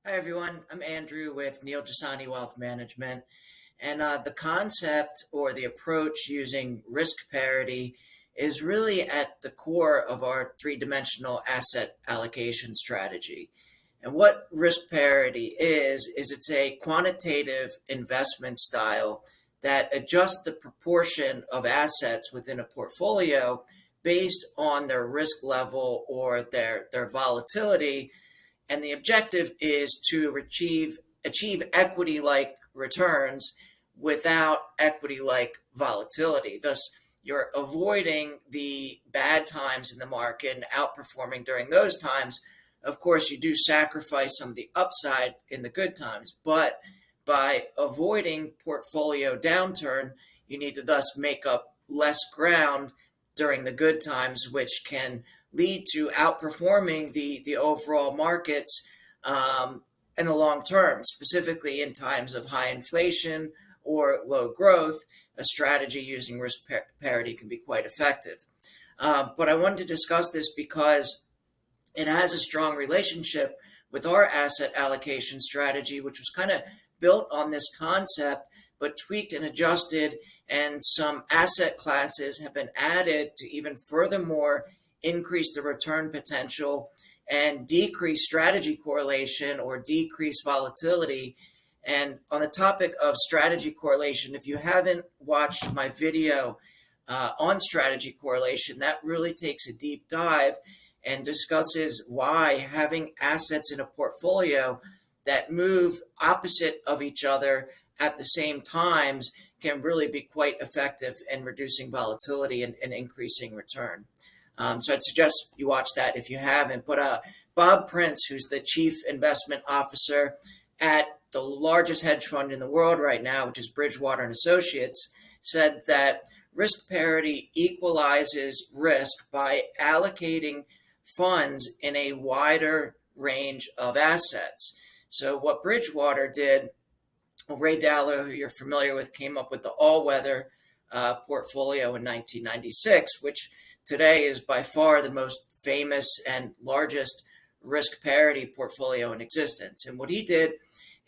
Hi, everyone. I'm Andrew with Jesani Wealth Management. And the concept or the approach using risk parity is really at the core of our three-dimensional asset allocation strategy. And what risk parity is it's a quantitative investment style that adjusts the proportion of assets within a portfolio based on their risk level or their volatility, and the objective is to achieve equity like returns without equity like volatility. Thus, you're avoiding the bad times in the market and outperforming during those times. Of course, you do sacrifice some of the upside in the good times, but by avoiding portfolio downturn, you need to thus make up less ground during the good times, which can lead to outperforming the overall markets in the long term, specifically in times of high inflation or low growth. A strategy using risk parity can be quite effective. But I wanted to discuss this because it has a strong relationship with our asset allocation strategy, which was kind of built on this concept, but tweaked and adjusted, and some asset classes have been added to even furthermore increase the return potential and decrease strategy correlation or decrease volatility. And on the topic of strategy correlation, if you haven't watched my video on strategy correlation, that really takes a deep dive and discusses why having assets in a portfolio that move opposite of each other at the same times can really be quite effective in reducing volatility and increasing return. So I'd suggest you watch that if you haven't. But Bob Prince, who's the chief investment officer at the largest hedge fund in the world right now, which is Bridgewater and Associates, said that risk parity equalizes risk by allocating funds in a wider range of assets. So what Bridgewater did, well, Ray Dalio, who you're familiar with, came up with the all-weather portfolio in 1996, which today is by far the most famous and largest risk parity portfolio in existence. And what he did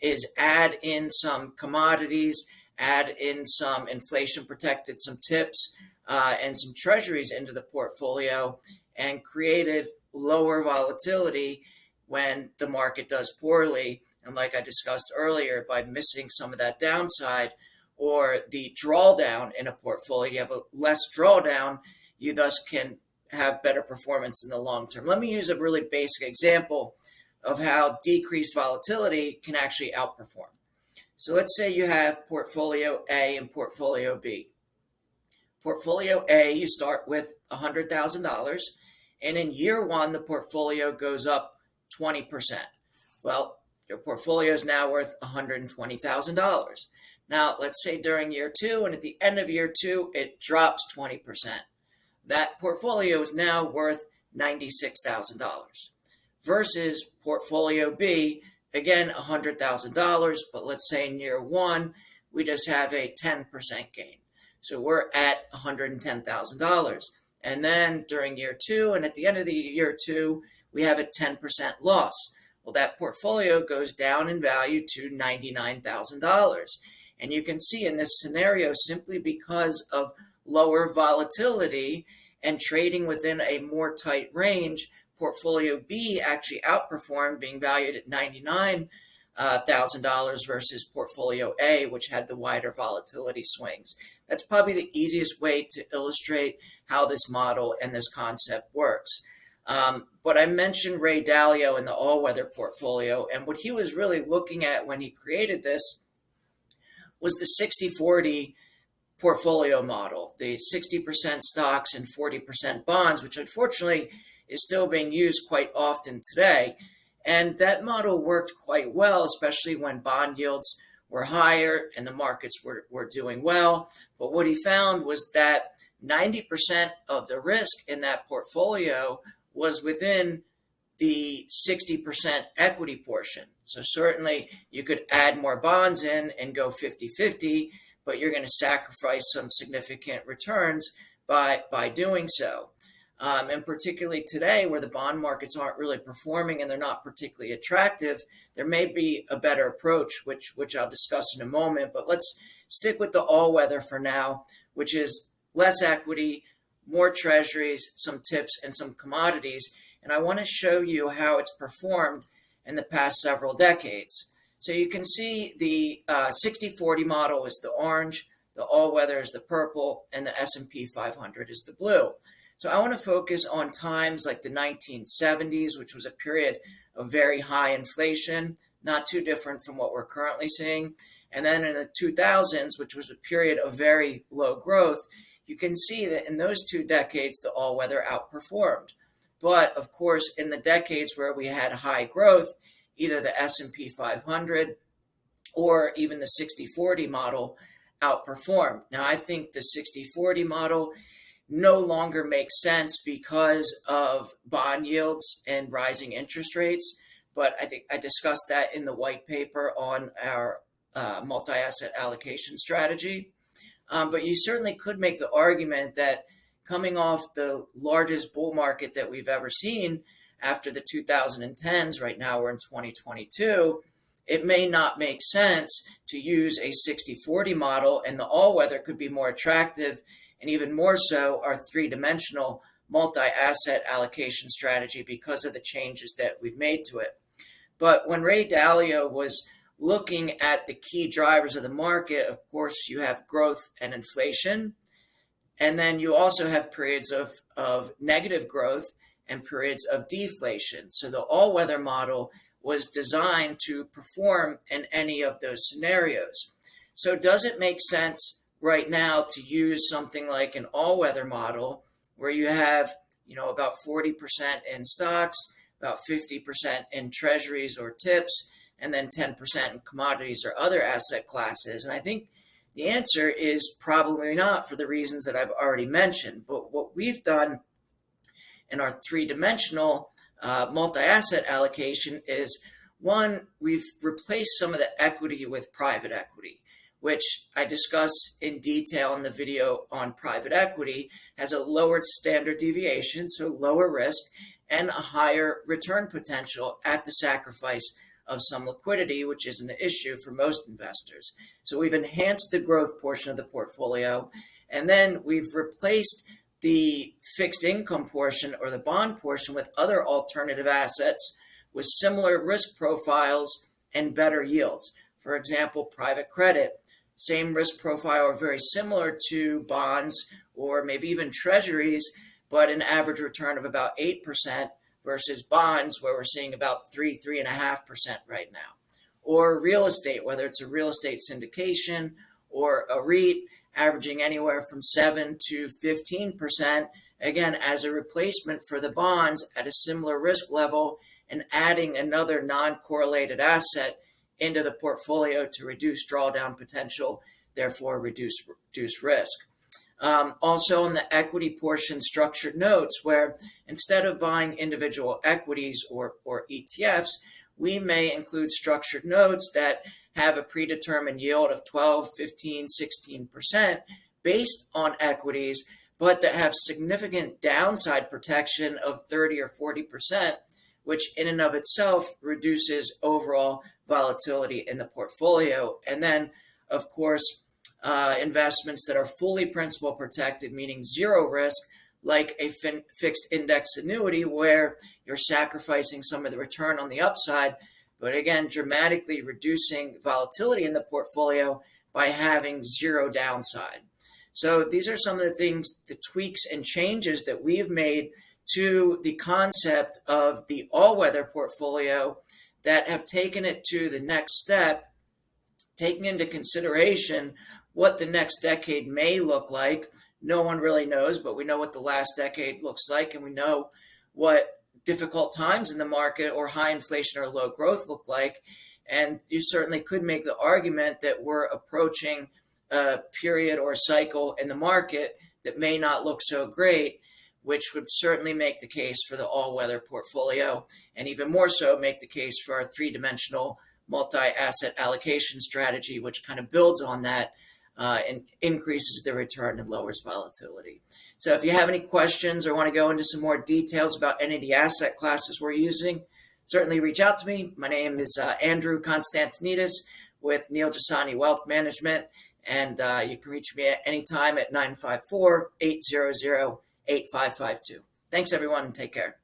is add in some commodities, add in some inflation protected, some tips, and some treasuries into the portfolio, and created lower volatility when the market does poorly. And like I discussed earlier, by missing some of that downside or the drawdown in a portfolio, you have a less drawdown, you thus can have better performance in the long term. Let me use a really basic example of how decreased volatility can actually outperform. So let's say you have portfolio A and portfolio B. Portfolio A, you start with $100,000, and in year one, the portfolio goes up 20%. Well, your portfolio is now worth $120,000. Now, let's say during year two, and at the end of year two, it drops 20%. That portfolio is now worth $96,000 versus portfolio B, again, $100,000, but let's say in year one, we just have a 10% gain. So we're at $110,000. And then during year two, and at the end of the year two, we have a 10% loss. Well, that portfolio goes down in value to $99,000. And you can see in this scenario, simply because of lower volatility and trading within a more tight range, portfolio B actually outperformed, being valued at $99,000 versus portfolio A, which had the wider volatility swings. That's probably the easiest way to illustrate how this model and this concept works. But I mentioned Ray Dalio in the all-weather portfolio, and what he was really looking at when he created this was the 60-40 portfolio model, the 60% stocks and 40% bonds, which unfortunately is still being used quite often today. And that model worked quite well, especially when bond yields were higher and the markets were doing well. But what he found was that 90% of the risk in that portfolio was within the 60% equity portion. So certainly you could add more bonds in and go 50-50, but you're going to sacrifice some significant returns by doing so. And particularly today, where the bond markets aren't really performing and they're not particularly attractive, there may be a better approach, which I'll discuss in a moment. But let's stick with the all-weather for now, which is less equity, more treasuries, some tips, and some commodities. And I want to show you how it's performed in the past several decades. So you can see the 60-40 model is the orange, the all-weather is the purple, and the S&P 500 is the blue. So I want to focus on times like the 1970s, which was a period of very high inflation, not too different from what we're currently seeing. And then in the 2000s, which was a period of very low growth, you can see that in those 2 decades, the all-weather outperformed. But of course, in the decades where we had high growth, either the S&P 500 or even the 60-40 model outperformed. Now, I think the 60-40 model no longer makes sense because of bond yields and rising interest rates. But I think I discussed that in the white paper on our multi-asset allocation strategy. But you certainly could make the argument that coming off the largest bull market that we've ever seen after the 2010s, right now we're in 2022, it may not make sense to use a 60-40 model, and the all-weather could be more attractive, and even more so our 3-dimensional multi-asset allocation strategy because of the changes that we've made to it. But when Ray Dalio was looking at the key drivers of the market, of course, you have growth and inflation, and then you also have periods of negative growth and periods of deflation. So the all-weather model was designed to perform in any of those scenarios. So does it make sense right now to use something like an all-weather model where you have, about 40% in stocks, about 50% in treasuries or tips, and then 10% in commodities or other asset classes? And I think the answer is probably not, for the reasons that I've already mentioned. But what we've done in our 3-dimensional multi-asset allocation is, one, we've replaced some of the equity with private equity, which I discuss in detail in the video on private equity, has a lowered standard deviation, so lower risk, and a higher return potential at the sacrifice of some liquidity, which is an issue for most investors. So we've enhanced the growth portion of the portfolio, and then we've replaced the fixed income portion or the bond portion with other alternative assets with similar risk profiles and better yields. For example, private credit, same risk profile or very similar to bonds or maybe even treasuries, but an average return of about 8% versus bonds where we're seeing about 3.5% right now. Or real estate, whether it's a real estate syndication or a REIT, averaging anywhere from 7 to 15%, again, as a replacement for the bonds at a similar risk level, and adding another non-correlated asset into the portfolio to reduce drawdown potential, therefore reduce risk. Also in the equity portion, structured notes, where instead of buying individual equities or ETFs, we may include structured notes that have a predetermined yield of 12, 15, 16% based on equities, but that have significant downside protection of 30 or 40%, which in and of itself reduces overall volatility in the portfolio. And then, of course, investments that are fully principal protected, meaning zero risk, like a fixed index annuity, where you're sacrificing some of the return on the upside, but again, dramatically reducing volatility in the portfolio by having zero downside. So these are some of the things, the tweaks and changes that we've made to the concept of the all-weather portfolio that have taken it to the next step, taking into consideration what the next decade may look like. No one really knows, but we know what the last decade looks like, and we know what difficult times in the market or high inflation or low growth look like. And you certainly could make the argument that we're approaching a period or a cycle in the market that may not look so great, which would certainly make the case for the all-weather portfolio, and even more so make the case for our 3-dimensional multi-asset allocation strategy, which kind of builds on that and increases the return and lowers volatility. So if you have any questions or want to go into some more details about any of the asset classes we're using, certainly reach out to me. My name is Andrew Constantinidis with Neil Jesani Wealth Management, and you can reach me at any time at 954-800-8552. Thanks, everyone, and take care.